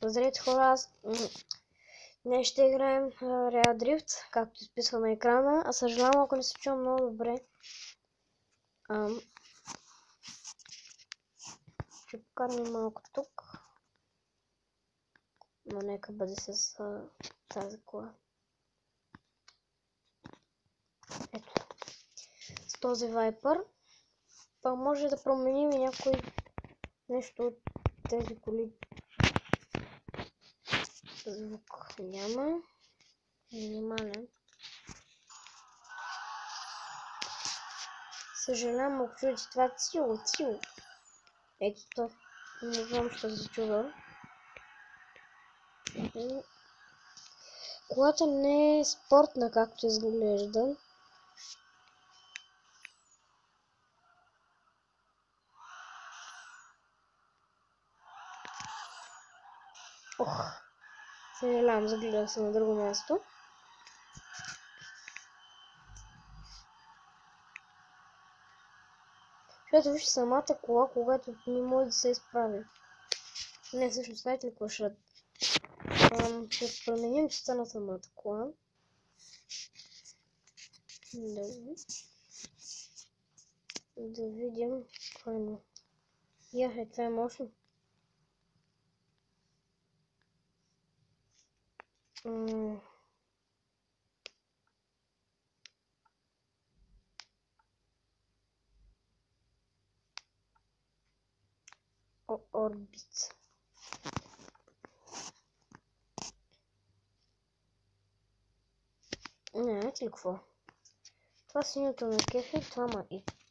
Здравейте хора, аз днес ще играем Real Drift, както изписва на екрана. А съжалявам, ако не се чувам много добре. Ще покарам малко тук. Но нека бъде с тази кола. Ето. С този Viper. Па може да променим и някой нещо от тези коли. Звук няма. Минимален. Съжалявам, ако чуете това цило. Ето то. Не знам, що се чува. Колата не е спортна, както изглежда. Съжалявам, загледах се на друго място. Защото вижте самата кола, когато не може да се изправи. Не, всъщност, знаете ли какво ще променим частта на самата кола. Да видим какво има. Това е мощно. Орбит. Не, знаете ли какво? Това синьото на кефе, това ма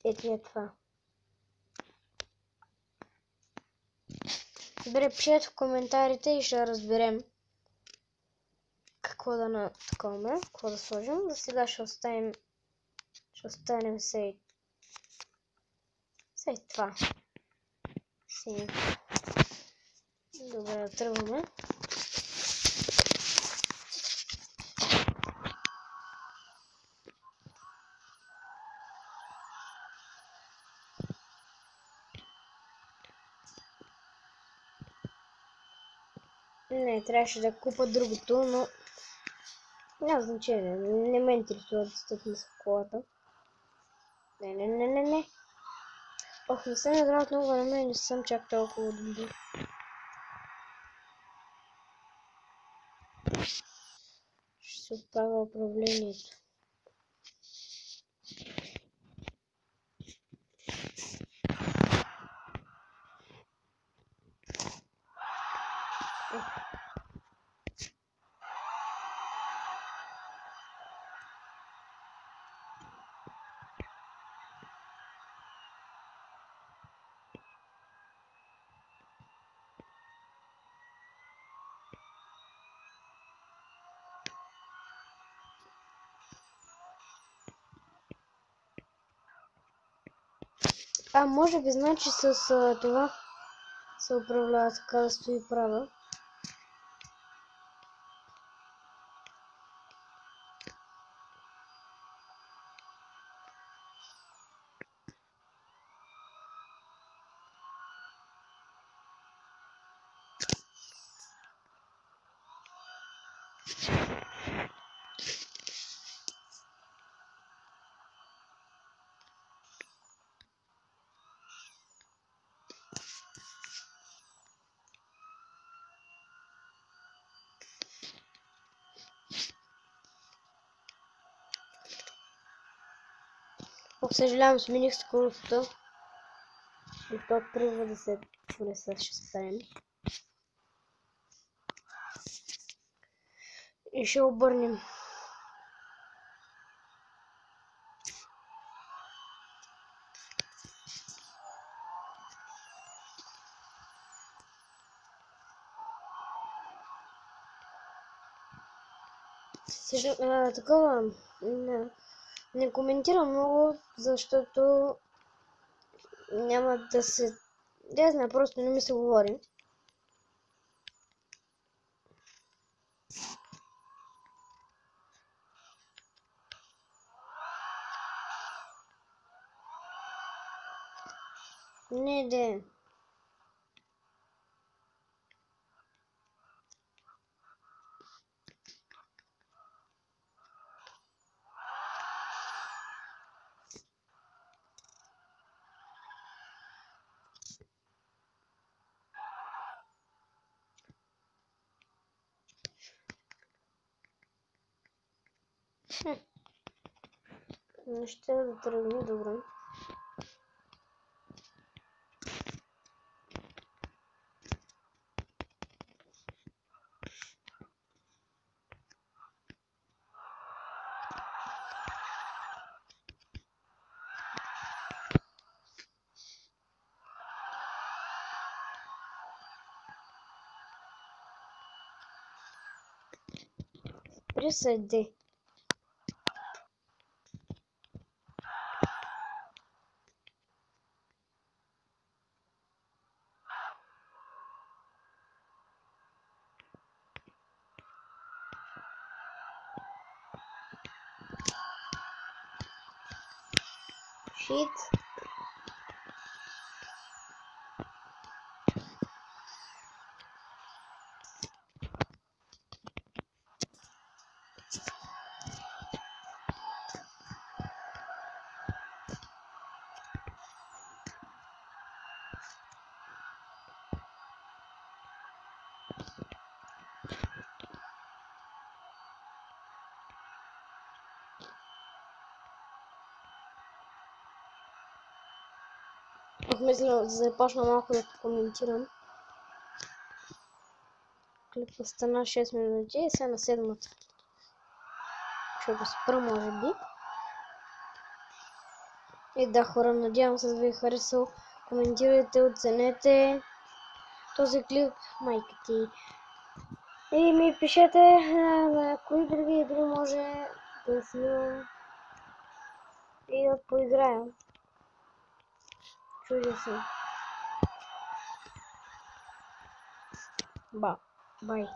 е това. Добре, пишете в коментарите и ще разберем какво да натакаме, какво да сложим. За сега ще останем сей това. Синьото. Добре, да тръгваме. Не, трябваше да купа другото, но няма значение. Не ме интересува да стъпим с колата. Не. Ох, не съм играл от много време и не съм чак толкова добър. Ще се оправя управлението. Може би значи с това се управлява така да стои права. Съжалявам, смених скоростта. И то тръгва да се понеса, ще спрем. И ще обърнем. Такова не коментирам много, защото няма да се... Не знам, просто не ми се говори. Не. Не ще да тръгне добре. Присъди. Shit. Мисля да започна малко да коментирам. Клипът стана 6 минути и сега на 7-та. Ще го спра, може би. И да, хора, надявам се да ви е харесал. Коментирайте, оценете този клип, майка ти. И ми пишете на кои други игри може да снимам и да поиграем. Чудя се. Бай.